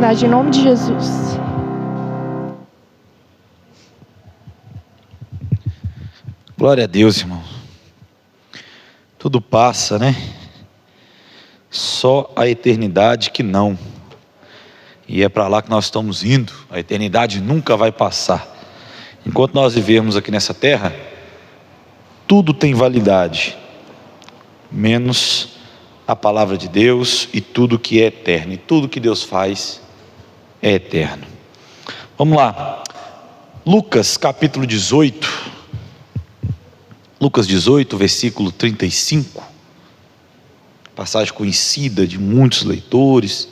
Em nome de Jesus. Glória a Deus, irmão. Tudo passa, né? Só a eternidade que não. E é para lá que nós estamos indo. A eternidade nunca vai passar. Enquanto nós vivermos aqui nessa terra, tudo tem validade, menos a palavra de Deus e tudo que é eterno. E tudo que Deus faz é eterno. Vamos lá. Lucas capítulo 18. Lucas 18, versículo 35. Passagem conhecida de muitos leitores.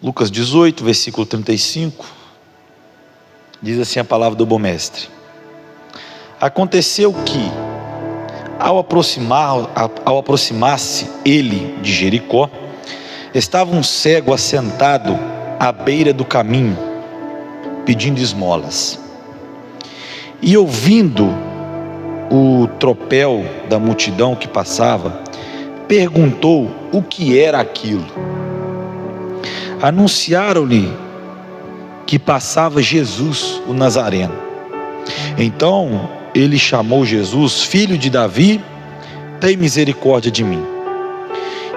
Lucas 18, versículo 35. Diz assim a palavra do bom mestre: aconteceu que, ao aproximar-se ele de Jericó, estava um cego assentado à beira do caminho, pedindo esmolas. E ouvindo o tropel da multidão que passava, perguntou o que era aquilo. Anunciaram-lhe que passava Jesus, o Nazareno. Então ele chamou Jesus: filho de Davi, tem misericórdia de mim.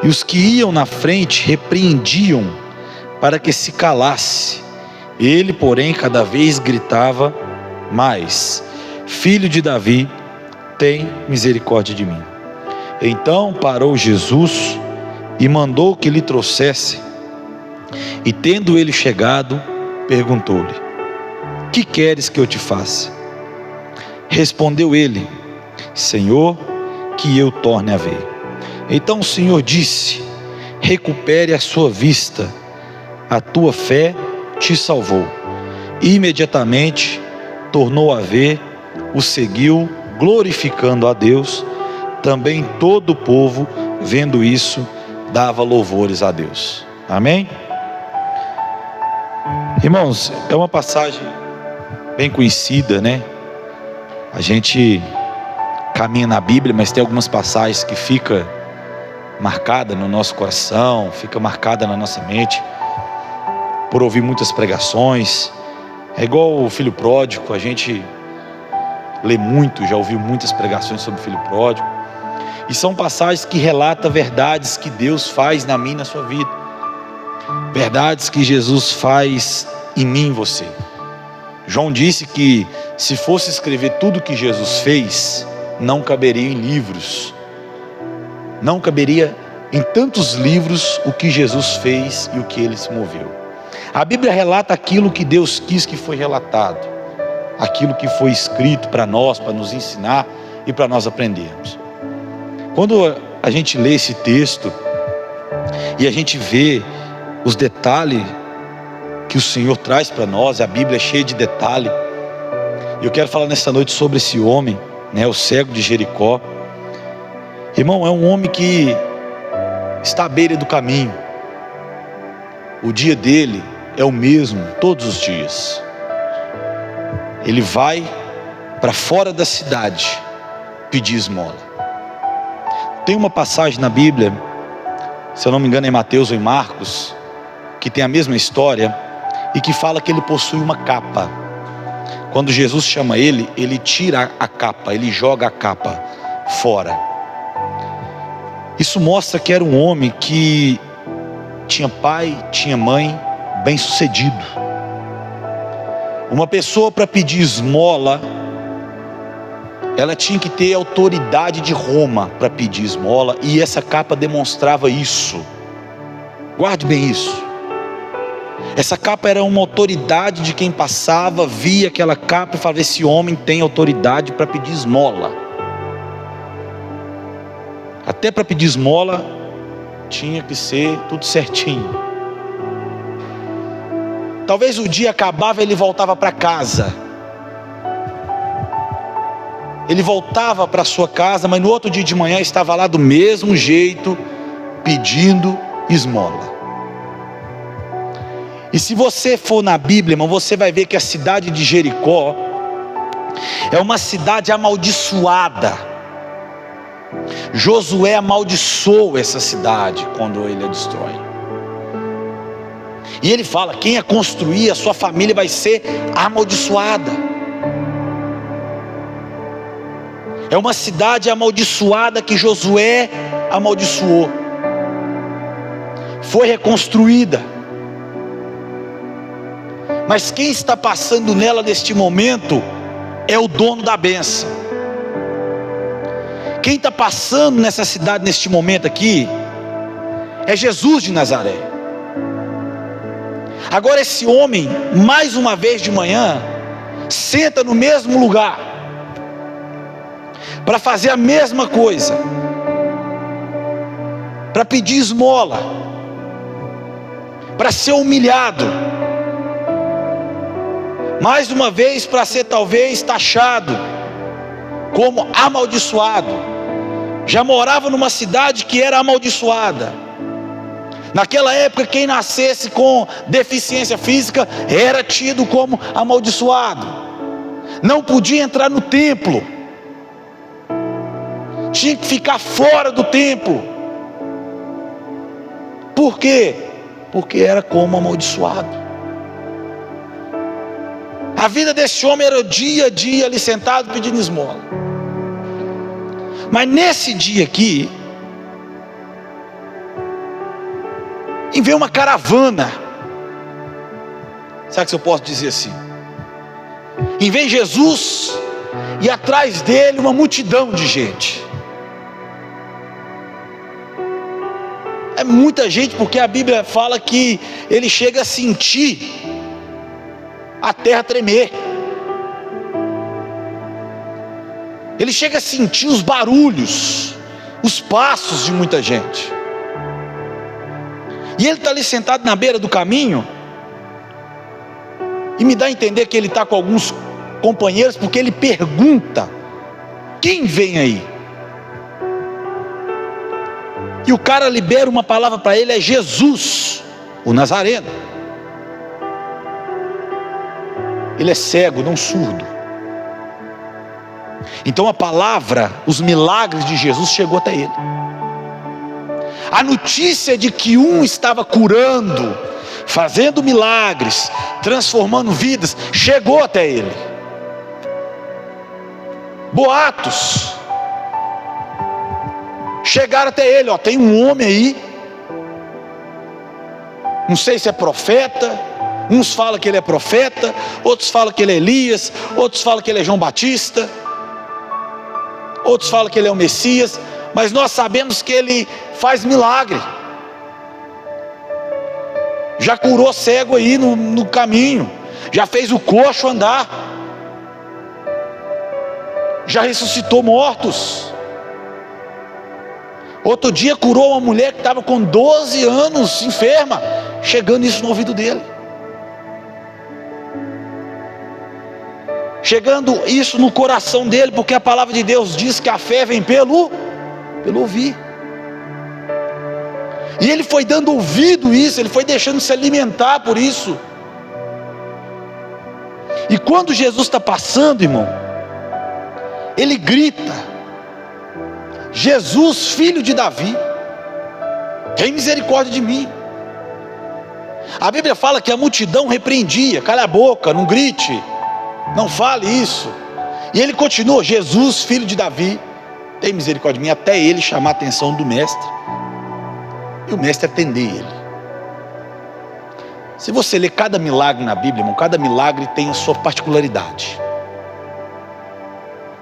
E os que iam na frente repreendiam para que se calasse. Ele, porém, cada vez gritava mais: filho de Davi, tem misericórdia de mim. Então parou Jesus e mandou que lhe trouxesse. E tendo ele chegado, perguntou-lhe: que queres que eu te faça? Respondeu ele: Senhor, que eu torne a ver. Então o Senhor disse: recupere a sua vista, a tua fé te salvou. E imediatamente tornou a ver, o seguiu, glorificando a Deus. Também todo o povo, vendo isso, dava louvores a Deus. Amém? Irmãos, é uma passagem bem conhecida, né? A gente caminha na Bíblia, mas tem algumas passagens que fica marcada no nosso coração, fica marcada na nossa mente, por ouvir muitas pregações. É igual o filho pródigo, a gente lê muito, já ouviu muitas pregações sobre o filho pródigo. E são passagens que relatam verdades que Deus faz na minha e na sua vida. Verdades que Jesus faz em mim e em você. João disse que se fosse escrever tudo que Jesus fez, não caberia em livros. Não caberia em tantos livros o que Jesus fez e o que ele se moveu. A Bíblia relata aquilo que Deus quis que foi relatado. Aquilo que foi escrito para nós, para nos ensinar e para nós aprendermos. Quando a gente lê esse texto e a gente vê os detalhes que o Senhor traz para nós, a Bíblia é cheia de detalhes. Eu quero falar nessa noite sobre esse homem, né, o cego de Jericó. Irmão, é um homem que está à beira do caminho. O dia dele é o mesmo todos os dias. Ele vai para fora da cidade pedir esmola. Tem uma passagem na Bíblia, se eu não me engano é em Mateus ou em Marcos, que tem a mesma história e que fala que ele possui uma capa. Quando Jesus chama ele, ele tira a capa, ele joga a capa fora. Isso mostra que era um homem que tinha pai, tinha mãe, bem sucedido. Uma pessoa para pedir esmola, ela tinha que ter autoridade de Roma para pedir esmola, e essa capa demonstrava isso. Guarde bem isso. Essa capa era uma autoridade de quem passava, via aquela capa e falava: esse homem tem autoridade para pedir esmola. Até para pedir esmola tinha que ser tudo certinho. Talvez o dia acabava e ele voltava para casa. Ele voltava para sua casa, mas no outro dia de manhã estava lá do mesmo jeito, pedindo esmola. E se você for na Bíblia, irmão, você vai ver que a cidade de Jericó é uma cidade amaldiçoada. Josué amaldiçoou essa cidade quando ele a destrói. E ele fala: quem a construir, a sua família vai ser amaldiçoada. É uma cidade amaldiçoada que Josué amaldiçoou. Foi reconstruída. Mas quem está passando nela neste momento é o dono da bênção. Quem está passando nessa cidade neste momento aqui é Jesus de Nazaré. Agora esse homem, mais uma vez de manhã, senta no mesmo lugar para fazer a mesma coisa, para pedir esmola, para ser humilhado, mais uma vez para ser talvez taxado como amaldiçoado. Já morava numa cidade que era amaldiçoada. Naquela época, quem nascesse com deficiência física era tido como amaldiçoado. Não podia entrar no templo. Tinha que ficar fora do templo. Por quê? Porque era como amaldiçoado. A vida desse homem era o dia a dia ali sentado pedindo esmola. Mas nesse dia aqui, e veio uma caravana. Sabe que eu posso dizer assim? E vem Jesus e atrás dele uma multidão de gente. É muita gente, porque a Bíblia fala que ele chega a sentir a terra tremer. Ele chega a sentir os barulhos, os passos de muita gente. E ele está ali sentado na beira do caminho, e me dá a entender que ele está com alguns companheiros, porque ele pergunta: quem vem aí? E o cara libera uma palavra para ele: é Jesus, o Nazareno. Ele é cego, não surdo. Então a palavra, os milagres de Jesus chegou até ele. A notícia de que um estava curando, fazendo milagres, transformando vidas, chegou até ele. Boatos chegaram até ele: ó, tem um homem aí, não sei se é profeta. Uns falam que ele é profeta, outros falam que ele é Elias, outros falam que ele é João Batista, outros falam que ele é o Messias, mas nós sabemos que ele faz milagre. Já curou cego aí no caminho, já fez o coxo andar, já ressuscitou mortos. Outro dia curou uma mulher que estava com 12 anos enferma, chegando isso no ouvido dele. Chegando isso no coração dele, porque a palavra de Deus diz que a fé vem pelo ouvir. E ele foi dando ouvido a isso, ele foi deixando se alimentar por isso. E quando Jesus está passando, irmão, ele grita: Jesus, filho de Davi, tem misericórdia de mim. A Bíblia fala que a multidão repreendia: cala a boca, não grite, não fale isso. E ele continua: Jesus, filho de Davi, tem misericórdia de mim, até ele chamar a atenção do mestre, e o mestre atender ele. Se você ler cada milagre na Bíblia, irmão, cada milagre tem a sua particularidade.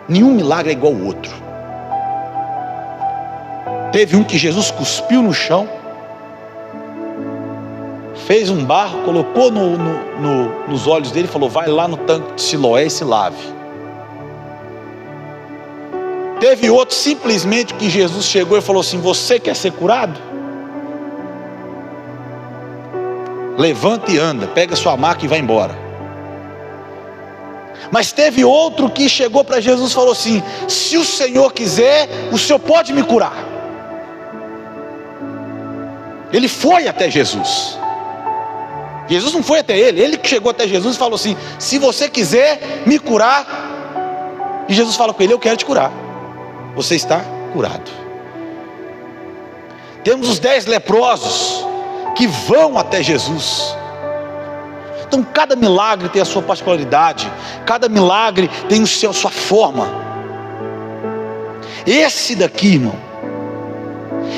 Nenhum milagre é igual ao outro. Teve um que Jesus cuspiu no chão, fez um barro, colocou nos olhos dele e falou: vai lá no tanque de Siloé e se lave. Teve outro simplesmente que Jesus chegou e falou assim: você quer ser curado? Levanta e anda, pega sua maca e vai embora. Mas teve outro que chegou para Jesus e falou assim: se o Senhor quiser, o Senhor pode me curar. Ele foi até Jesus. Jesus não foi até ele, ele que chegou até Jesus e falou assim: se você quiser me curar. E Jesus fala com ele: eu quero te curar. Você está curado. Temos os 10 leprosos que vão até Jesus. Então cada milagre tem a sua particularidade, cada milagre tem a sua forma. Esse daqui, irmão,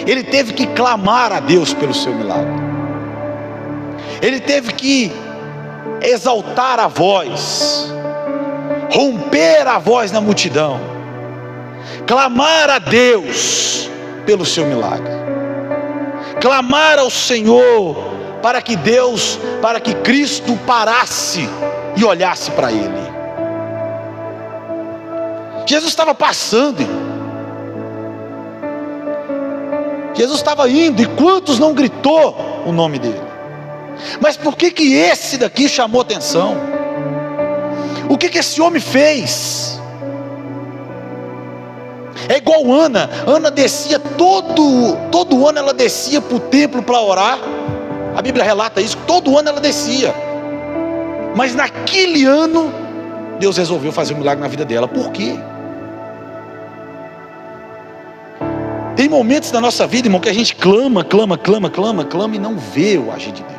ele teve que clamar a Deus pelo seu milagre. Ele teve que exaltar a voz, romper a voz na multidão, clamar a Deus pelo seu milagre, clamar ao Senhor para que Cristo parasse e olhasse para ele. Jesus estava passando, irmão. Jesus estava indo, e quantos não gritou o nome dele? Mas por que esse daqui chamou atenção? O que esse homem fez? É igual Ana. Ana descia todo ano, ela descia para o templo para orar. A Bíblia relata isso, todo ano ela descia. Mas naquele ano Deus resolveu fazer um milagre na vida dela. Por quê? Tem momentos na nossa vida, irmão, que a gente clama e não vê o agir de Deus.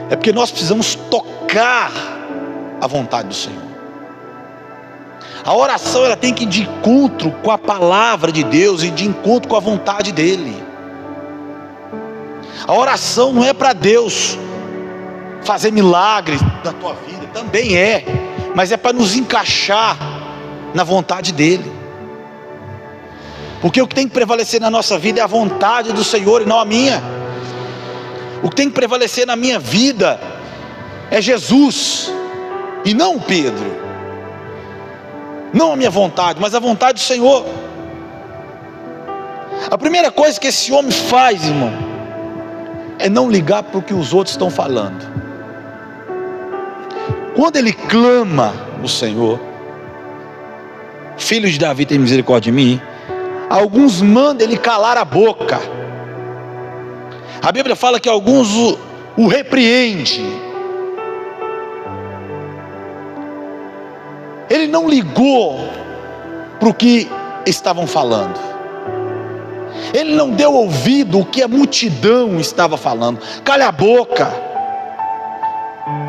É porque nós precisamos tocar a vontade do Senhor. A oração, ela tem que ir de encontro com a palavra de Deus e de encontro com a vontade dele. A oração não é para Deus fazer milagres na tua vida, também é, mas é para nos encaixar na vontade dele. Porque o que tem que prevalecer na nossa vida é a vontade do Senhor e não a minha. O que tem que prevalecer na minha vida é Jesus e não Pedro. Não a minha vontade, mas a vontade do Senhor. A primeira coisa que esse homem faz, irmão, é não ligar para o que os outros estão falando. Quando ele clama no Senhor, filho de Davi, tem misericórdia de mim, alguns mandam ele calar a boca. A Bíblia fala que alguns o repreende. Ele não ligou para o que estavam falando. Ele não deu ouvido ao que a multidão estava falando. Cala a boca.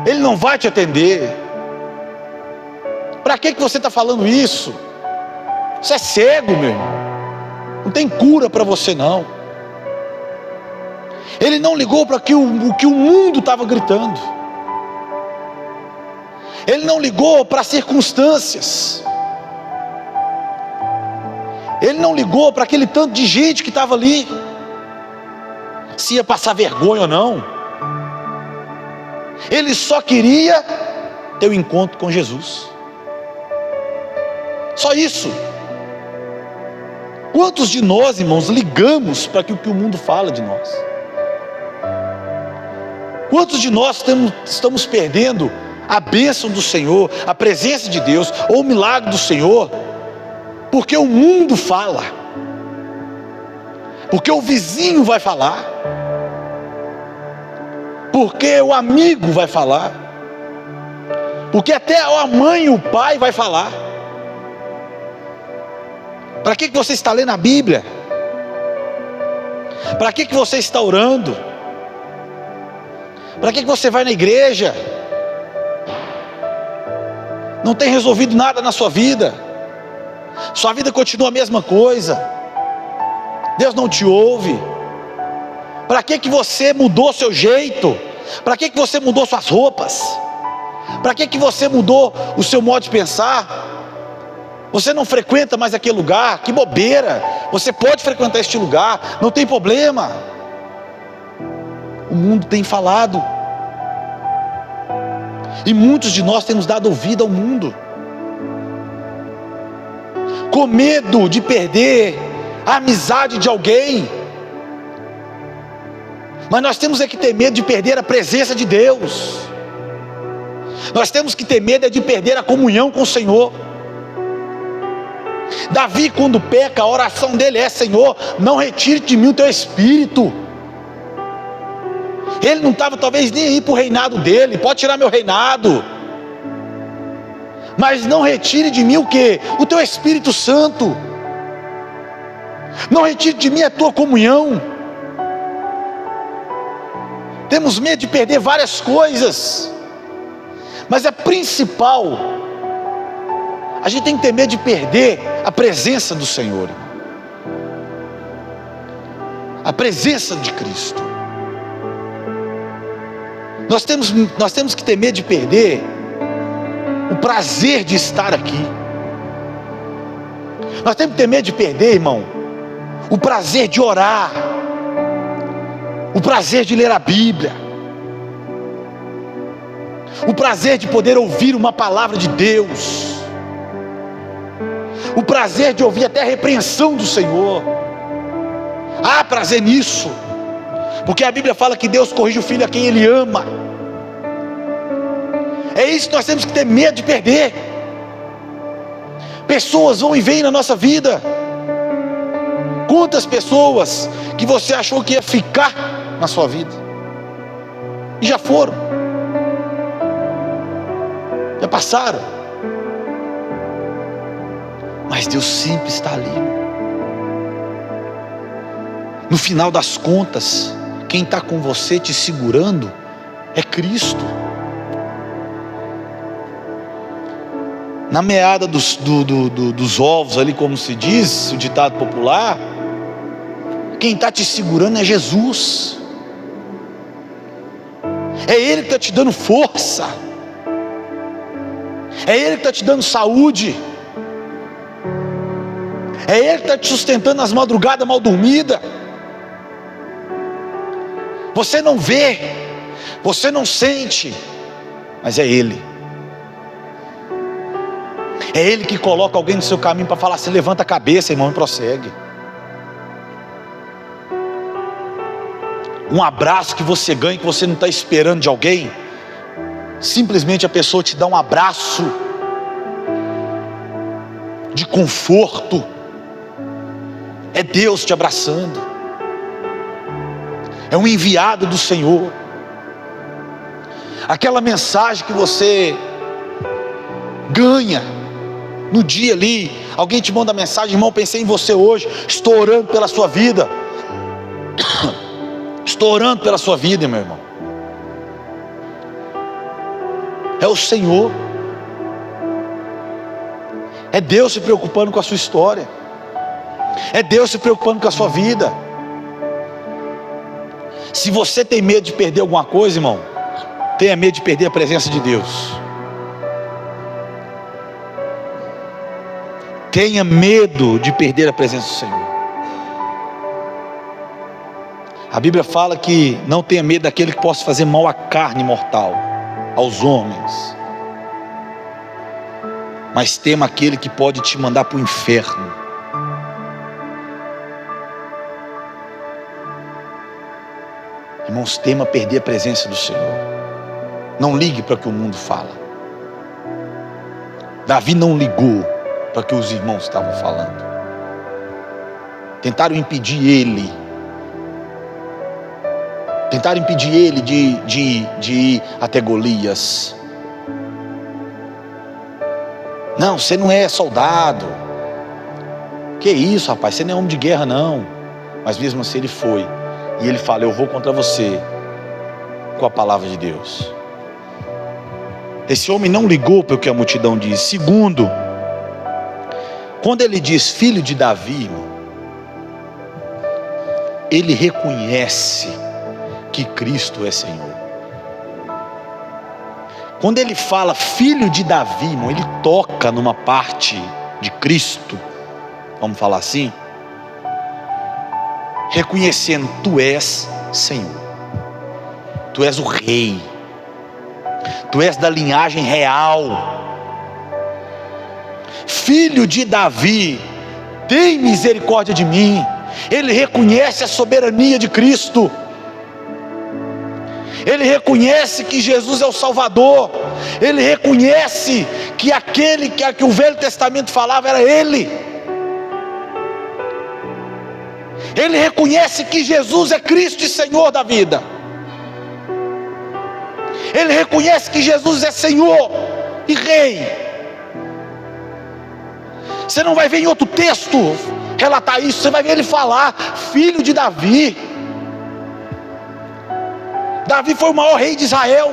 Ele não vai te atender. Para que você está falando isso? Você é cego, meu irmão. Não tem cura para você não. Ele não ligou para o que o mundo estava gritando. Ele não ligou para as circunstâncias. Ele não ligou para aquele tanto de gente que estava ali, se ia passar vergonha ou não. Ele só queria ter um encontro com Jesus. Só isso. Quantos de nós, irmãos, ligamos para o que o mundo fala de nós? Quantos de nós estamos perdendo a bênção do Senhor, a presença de Deus, ou o milagre do Senhor, porque o mundo fala, porque o vizinho vai falar, porque o amigo vai falar, porque até a mãe e o pai vai falar. Para que você está lendo a Bíblia? Para que você está orando? Para que você vai na igreja? Não tem resolvido nada na sua vida. Sua vida continua a mesma coisa. Deus não te ouve. Para que você mudou seu jeito? Para que você mudou suas roupas? Para que você mudou o seu modo de pensar? Você não frequenta mais aquele lugar? Que bobeira. Você pode frequentar este lugar, não tem problema. O mundo tem falado, e muitos de nós temos dado ouvido ao mundo, com medo de perder a amizade de alguém. Mas nós temos é que ter medo de perder a presença de Deus. Nós temos que ter medo de perder a comunhão com o Senhor. Davi, quando peca, a oração dele é: Senhor, não retire de mim o teu espírito. Ele não estava talvez nem aí para o reinado dele. Pode tirar meu reinado, Mas não retire de mim o quê? O teu Espírito Santo. Não retire de mim a tua comunhão. Temos medo de perder várias coisas, mas a principal, a gente tem que ter medo de perder a presença do Senhor, a presença de Cristo. Nós temos que ter medo de perder o prazer de estar aqui. Nós temos que ter medo de perder, irmão, o prazer de orar, o prazer de ler a Bíblia, o prazer de poder ouvir uma palavra de Deus, o prazer de ouvir até a repreensão do Senhor. Há prazer nisso, porque a Bíblia fala que Deus corrige o filho a quem Ele ama. É isso que nós temos que ter medo de perder. Pessoas vão e vêm na nossa vida. Quantas pessoas que você achou que ia ficar na sua vida e já foram, já passaram, mas Deus sempre está ali. No final das contas, quem está com você te segurando é Cristo. Na meada dos ovos ali, como se diz, o ditado popular, quem está te segurando é Jesus. É Ele que está te dando força, é Ele que está te dando saúde, é Ele que está te sustentando nas madrugadas mal dormidas. Você não vê, você não sente, mas é Ele. É Ele que coloca alguém no seu caminho para falar assim: levanta a cabeça, irmão, e prossegue. Um abraço que você ganha, que você não está esperando de alguém, simplesmente a pessoa te dá um abraço de conforto. É Deus te abraçando, é um enviado do Senhor. Aquela mensagem que você ganha no dia ali, alguém te manda mensagem: irmão, pensei em você hoje, estou orando pela sua vida. Estou orando pela sua vida, meu irmão. É o Senhor, é Deus se preocupando com a sua história, é Deus se preocupando com a sua vida. Se você tem medo de perder alguma coisa, irmão, tenha medo de perder a presença de Deus. Tenha medo de perder a presença do Senhor. A Bíblia fala que não tenha medo daquele que possa fazer mal à carne mortal, aos homens, mas tema aquele que pode te mandar para o inferno. Irmãos, tema perder a presença do Senhor. Não ligue para o que o mundo fala. Davi não ligou para o que os irmãos estavam falando. Tentaram impedir ele. Tentaram impedir ele de ir até Golias. Não, você não é soldado. Que isso, rapaz, você não é homem de guerra, não. Mas mesmo assim ele foi. E ele fala: eu vou contra você com a palavra de Deus. Esse homem não ligou para o que a multidão diz. Segundo, quando ele diz filho de Davi, ele reconhece que Cristo é Senhor. Quando ele fala filho de Davi, irmão, ele toca numa parte de Cristo, vamos falar assim, reconhecendo: tu és Senhor, tu és o rei, tu és da linhagem real. Filho de Davi, tem misericórdia de mim. Ele reconhece a soberania de Cristo. Ele reconhece que Jesus é o Salvador. Ele reconhece que aquele que o Velho Testamento falava era Ele. Ele reconhece que Jesus é Cristo e Senhor da vida. Ele reconhece que Jesus é Senhor e Rei. Você não vai ver em outro texto relatar isso. Você vai ver ele falar, filho de Davi. Davi foi o maior rei de Israel,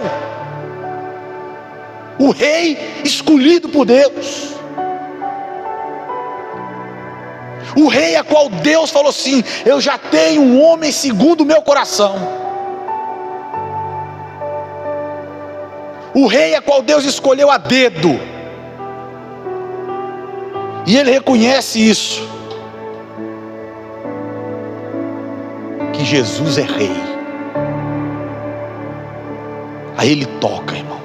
o rei escolhido por Deus, o rei a qual Deus falou assim: eu já tenho um homem segundo o meu coração. O rei a qual Deus escolheu a dedo. E ele reconhece isso, que Jesus é rei. Aí ele toca, irmão.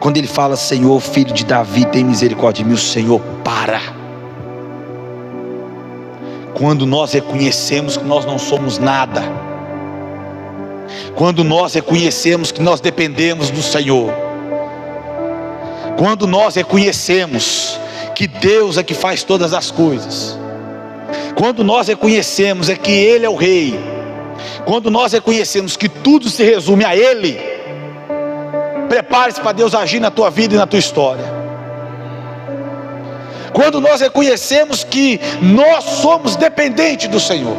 Quando ele fala: Senhor, filho de Davi, tem misericórdia de mim, o Senhor para. Quando nós reconhecemos que nós não somos nada, quando nós reconhecemos que nós dependemos do Senhor, quando nós reconhecemos que Deus é que faz todas as coisas, quando nós reconhecemos que Ele é o Rei, quando nós reconhecemos que tudo se resume a Ele, prepare-se para Deus agir na tua vida e na tua história. Quando nós reconhecemos que nós somos dependentes do Senhor.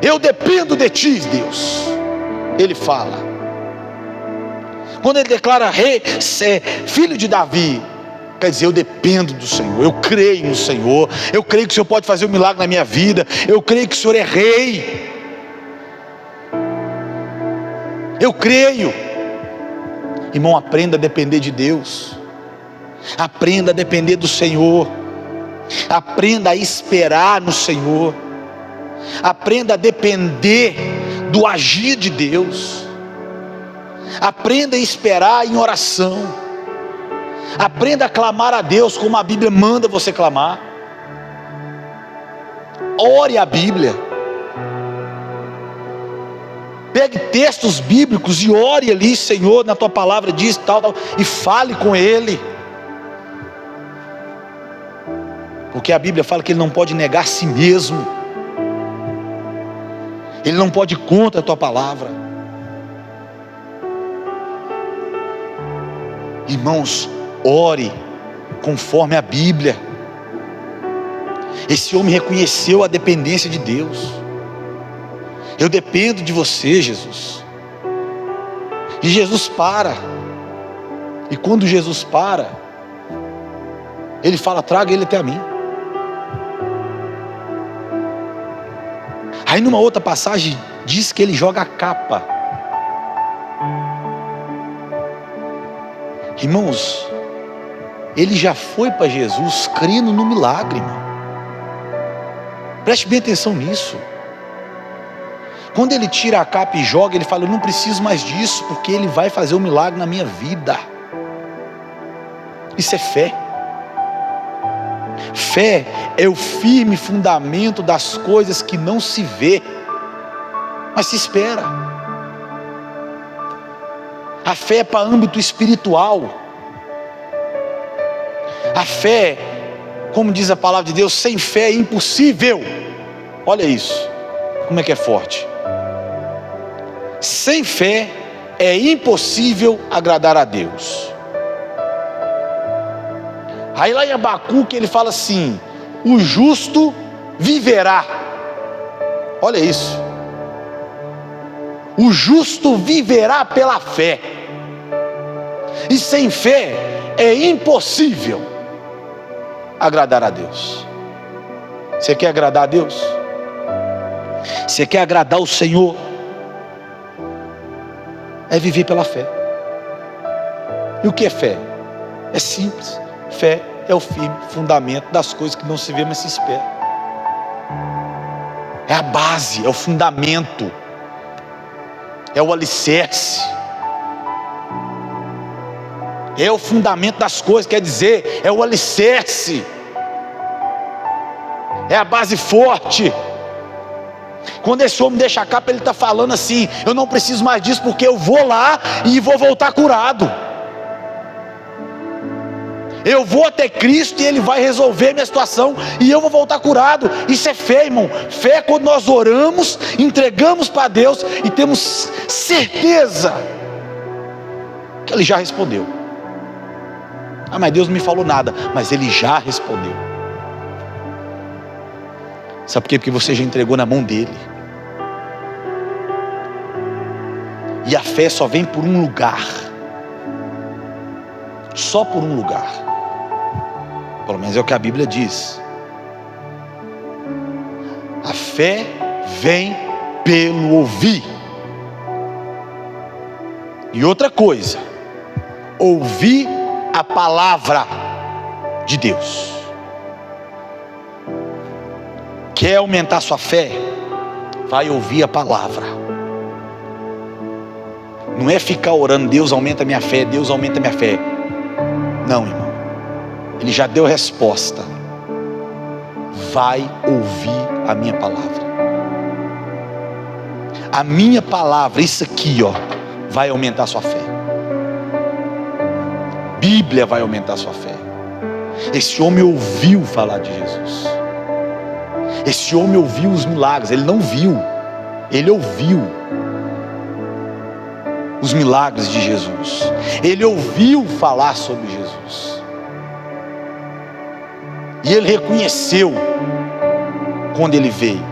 Eu dependo de ti, Deus. Ele fala. Quando ele declara rei, filho de Davi, quer dizer, eu dependo do Senhor, eu creio no Senhor, eu creio que o Senhor pode fazer um milagre na minha vida, eu creio que o Senhor é rei, eu creio. Irmão, aprenda a depender de Deus, aprenda a depender do Senhor, aprenda a esperar no Senhor, aprenda a depender do agir de Deus, aprenda a esperar em oração, aprenda a clamar a Deus como a Bíblia manda você clamar. Ore a Bíblia, pegue textos bíblicos e ore ali: Senhor, na tua palavra diz tal, e fale com Ele, porque a Bíblia fala que Ele não pode negar a si mesmo, Ele não pode ir contra a tua palavra. Irmãos, ore conforme a Bíblia. Esse homem reconheceu a dependência de Deus. Eu dependo de você, Jesus. E Jesus para. E quando Jesus para, Ele fala: traga ele até mim. Aí numa outra passagem diz que ele joga a capa. Irmãos, ele já foi para Jesus crendo no milagre, irmão. Preste bem atenção nisso. Quando ele tira a capa e joga, ele fala: eu não preciso mais disso, porque Ele vai fazer um milagre na minha vida. Isso é fé. Fé é o firme fundamento das coisas que não se vê, mas se espera. A fé é para âmbito espiritual. A fé, como diz a palavra de Deus, sem fé é impossível. Olha isso, como é que é forte. Sem fé é impossível agradar a Deus. Aí lá em Abacuque ele fala assim: o justo viverá. Olha isso. O justo viverá pela fé. E sem fé é impossível agradar a Deus. Você quer agradar a Deus? Você quer agradar o Senhor? É viver pela fé. E o que é fé? É simples. Fé é o firme fundamento das coisas que não se vê, mas se espera. É a base, é o fundamento, é o alicerce, é o fundamento das coisas, quer dizer, é o alicerce, é a base forte. Quando esse homem deixa a capa, ele está falando assim: eu não preciso mais disso, porque eu vou lá e vou voltar curado. Eu vou até Cristo e Ele vai resolver minha situação e eu vou voltar curado. Isso é fé, irmão. Fé é quando nós oramos, entregamos para Deus e temos certeza que Ele já respondeu. Ah, mas Deus não me falou nada. Mas Ele já respondeu. Sabe por quê? Porque você já entregou na mão dEle. E a fé só vem por um lugar. Só por um lugar. Pelo menos é o que a Bíblia diz. A fé vem pelo ouvir. E outra coisa, ouvir a palavra de Deus. Quer aumentar sua fé? Vai ouvir a palavra. Não é ficar orando, Deus aumenta minha fé, Deus aumenta minha fé. Não, irmão. Ele já deu resposta. Vai ouvir a minha palavra. A minha palavra, isso aqui, ó, vai aumentar sua fé. Bíblia vai aumentar sua fé. Esse homem ouviu falar de Jesus. Esse homem ouviu os milagres. Ele não viu, ele ouviu os milagres de Jesus. Ele ouviu falar sobre Jesus. E ele reconheceu quando ele veio.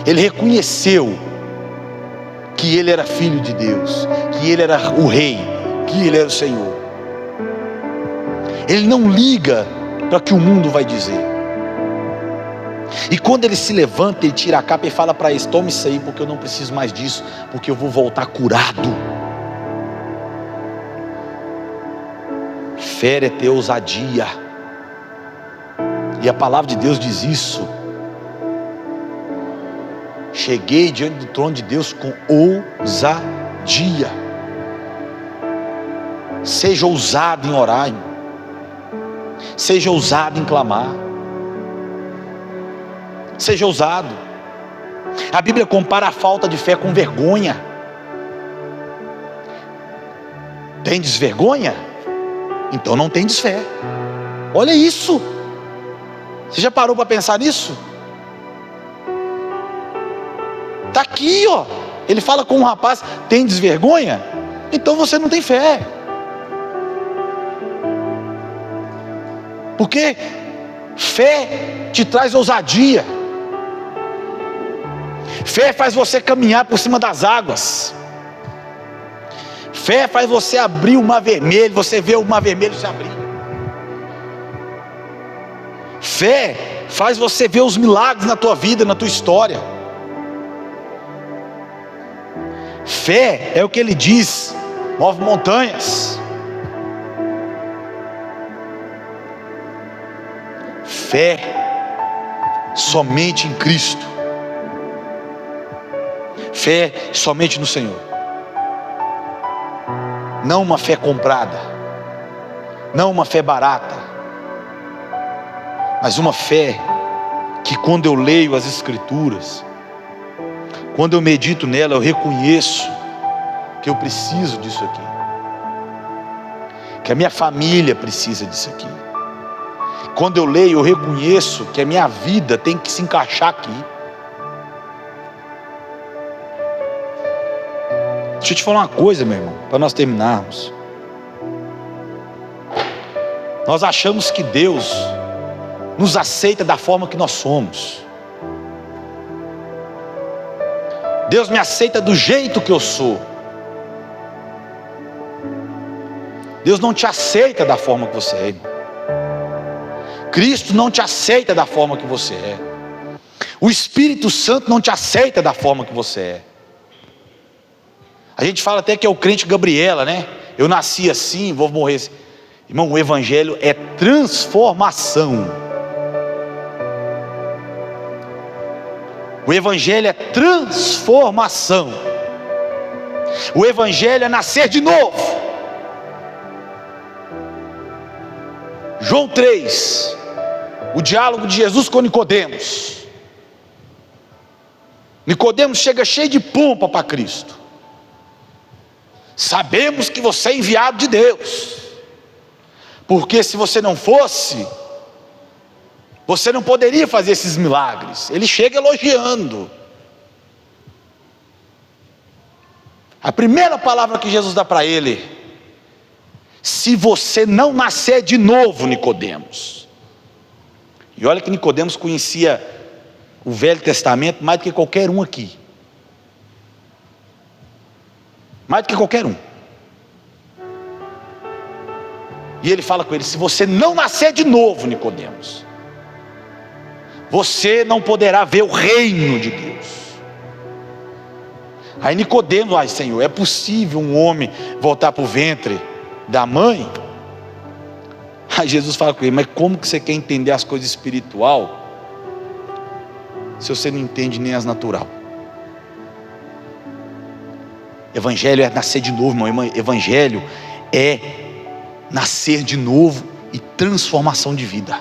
Ele reconheceu que ele era filho de Deus, que ele era o rei, que ele era o Senhor. Ele não liga para o que o mundo vai dizer. E quando ele se levanta, ele tira a capa e fala para eles: tome isso aí, porque eu não preciso mais disso, porque eu vou voltar curado. Fé é ter ousadia. E a palavra de Deus diz isso. Cheguei diante do trono de Deus com ousadia. Seja ousado em orar, irmão. Seja ousado em clamar. Seja ousado. A Bíblia compara a falta de fé com vergonha. Tendes vergonha? Então não tendes fé. Olha isso. Você já parou para pensar nisso? Está aqui, ó. Ele fala com um rapaz: tendes vergonha? Então você não tem fé. Porque fé te traz ousadia. Fé faz você caminhar por cima das águas. Fé faz você abrir o mar vermelho. Você vê o mar vermelho se abrir. Fé faz você ver os milagres na tua vida, na tua história. Fé é o que ele diz: move montanhas. Fé somente em Cristo. Fé somente no Senhor. Não uma fé comprada, não uma fé barata, mas uma fé que, quando eu leio as Escrituras, quando eu medito nela, eu reconheço que eu preciso disso aqui, que a minha família precisa disso aqui. Quando eu leio, eu reconheço que a minha vida tem que se encaixar aqui. Deixa eu te falar uma coisa, meu irmão, para nós terminarmos. Nós achamos que Deus nos aceita da forma que nós somos. Deus me aceita do jeito que eu sou. Deus não te aceita da forma que você é, irmão. Cristo não te aceita da forma que você é. O Espírito Santo não te aceita da forma que você é. A gente fala até que é o crente Gabriela, né? Eu nasci assim, vou morrer assim. Irmão, o Evangelho é transformação. O Evangelho é transformação. O Evangelho é nascer de novo. João 3, o diálogo de Jesus com Nicodemos. Nicodemos chega cheio de pompa para Cristo. Sabemos que você é enviado de Deus, porque se você não fosse, você não poderia fazer esses milagres. Ele chega elogiando. A primeira palavra que Jesus dá para ele: se você não nascer de novo, Nicodemos. E olha que Nicodemos conhecia o Velho Testamento mais do que qualquer um aqui. Mais do que qualquer um. E ele fala com ele: se você não nascer de novo, Nicodemos, você não poderá ver o reino de Deus. Aí Nicodemos: ai, Senhor, é possível um homem voltar para o ventre da mãe? Aí Jesus fala com ele: mas como que você quer entender as coisas espiritual se você não entende nem as natural? Evangelho é nascer de novo, irmão. Evangelho é nascer de novo e transformação de vida.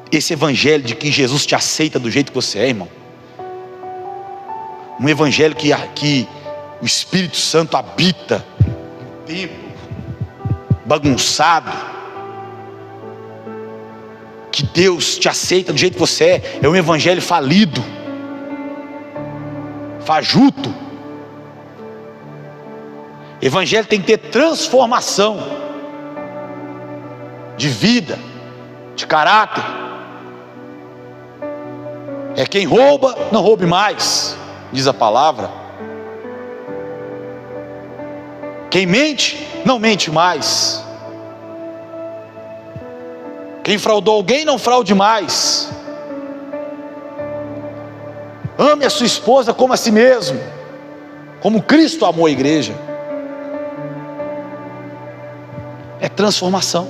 Esse evangelho de que Jesus te aceita do jeito que você é, irmão. Um evangelho que o Espírito Santo habita no templo bagunçado, que Deus te aceita do jeito que você é um evangelho falido, fajuto. Evangelho tem que ter transformação de vida, de caráter. É quem rouba, não roube mais, diz a palavra. Quem mente, não mente mais. Quem fraudou alguém, não fraude mais. Ame a sua esposa como a si mesmo, como Cristo amou a igreja. É transformação.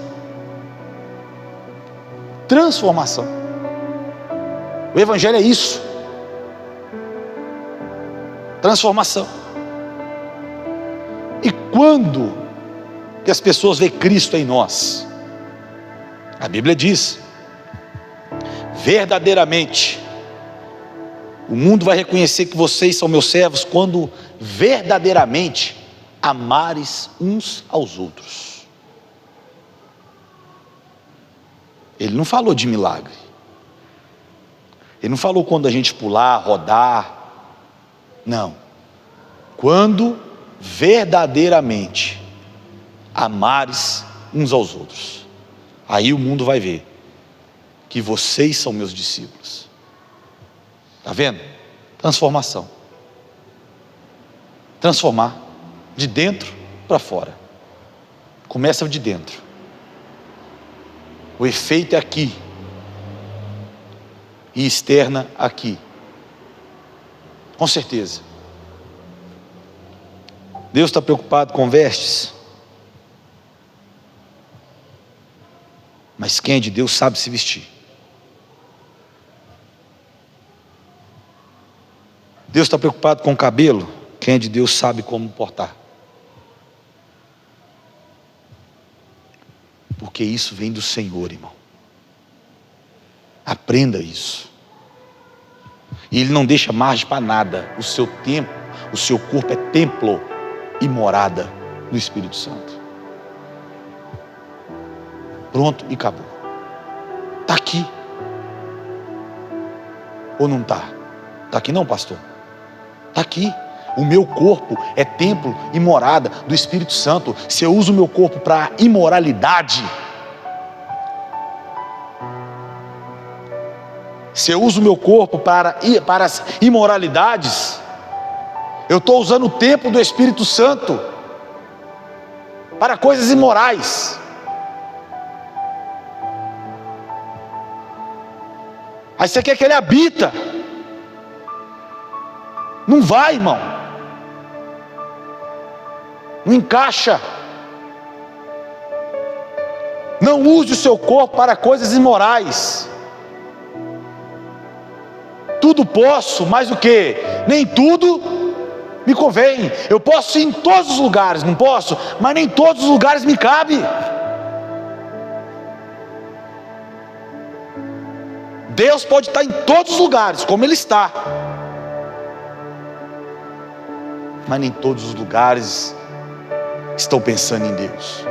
Transformação. O evangelho é isso. Transformação. E quando que as pessoas veem Cristo em nós? A Bíblia diz: verdadeiramente o mundo vai reconhecer que vocês são meus servos quando verdadeiramente amares uns aos outros. Ele não falou de milagre. Ele não falou quando a gente pular, rodar. Não. Quando verdadeiramente amares uns aos outros. Aí o mundo vai ver que vocês são meus discípulos. Está vendo? Transformação. Transformar de dentro para fora. Começa de dentro. O efeito é aqui e externa aqui. Com certeza. Deus está preocupado com vestes, mas quem é de Deus sabe se vestir. Deus está preocupado com o cabelo, quem é de Deus sabe como portar. Porque isso vem do Senhor, irmão. Aprenda isso. E Ele não deixa margem para nada. O seu tempo, o seu corpo é templo e morada do Espírito Santo. Pronto e acabou. Está aqui. Ou não está? Está aqui não, pastor? Está aqui. O meu corpo é templo e morada do Espírito Santo. Se eu uso o meu corpo para imoralidade, se eu uso o meu corpo para as imoralidades, eu estou usando o templo do Espírito Santo para coisas imorais. Aí você quer que ele habita? Não vai, irmão. Não encaixa. Não use o seu corpo para coisas imorais. Tudo posso, mas o que? Nem tudo me convém. Eu posso ir em todos os lugares, não posso? Mas nem todos os lugares me cabe. Deus pode estar em todos os lugares, como Ele está, mas nem todos os lugares estão pensando em Deus.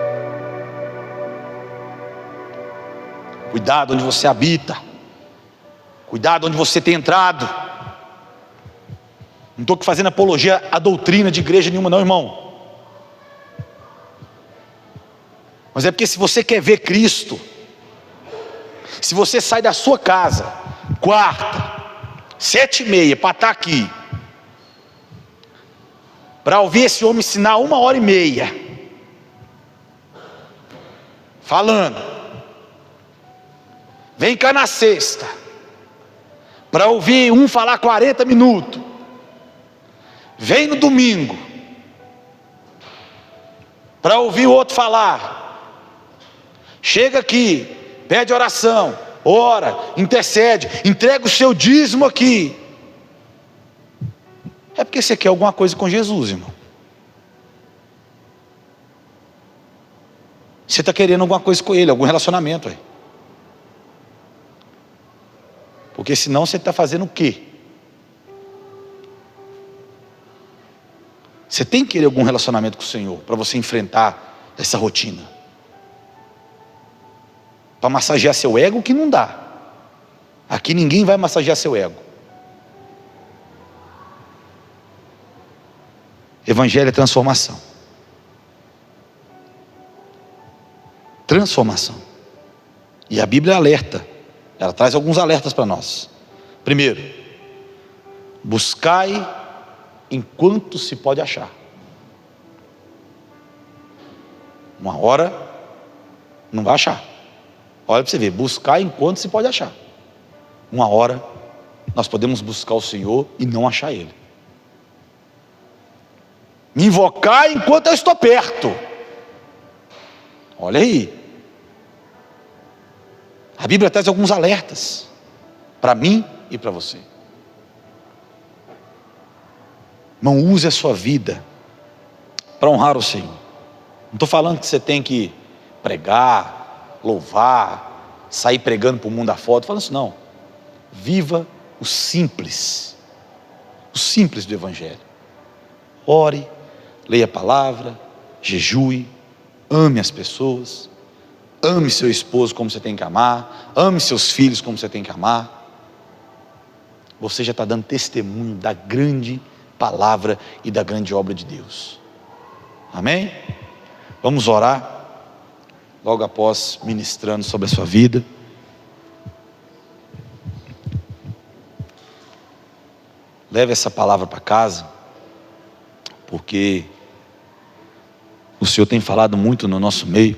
Cuidado onde você habita. Cuidado onde você tem entrado. Não estou fazendo apologia à doutrina de igreja nenhuma não, irmão. Mas é porque se você quer ver Cristo, se você sai da sua casa, quarta, 7h30, para estar aqui, para ouvir esse homem ensinar 1h30, falando, vem cá na sexta, para ouvir um falar 40 minutos, vem no domingo, para ouvir o outro falar, chega aqui, pede oração, ora, intercede, entrega o seu dízimo aqui. É porque você quer alguma coisa com Jesus, irmão. Você está querendo alguma coisa com Ele, algum relacionamento aí. Porque senão você está fazendo o quê? Você tem que querer algum relacionamento com o Senhor, para você enfrentar essa rotina. Para massagear seu ego, que não dá. Aqui ninguém vai massagear seu ego. Evangelho é transformação. Transformação. E a Bíblia alerta. Ela traz alguns alertas para nós. Primeiro, buscai enquanto se pode achar. Uma hora não vai achar. Olha para você ver, buscar enquanto se pode achar. Uma hora nós podemos buscar o Senhor e não achar Ele. Me invocar enquanto eu estou perto. Olha aí. A Bíblia traz alguns alertas para mim e para você. Não use a sua vida para honrar o Senhor. Não estou falando que você tem que pregar, louvar, sair pregando para o mundo afora. Estou falando isso não. Viva o simples do Evangelho. Ore, leia a palavra, jejue, ame as pessoas, ame seu esposo como você tem que amar, ame seus filhos como você tem que amar. Você já está dando testemunho da grande palavra e da grande obra de Deus. Amém? Vamos orar, logo após ministrando sobre a sua vida. Leve essa palavra para casa, porque o Senhor tem falado muito no nosso meio.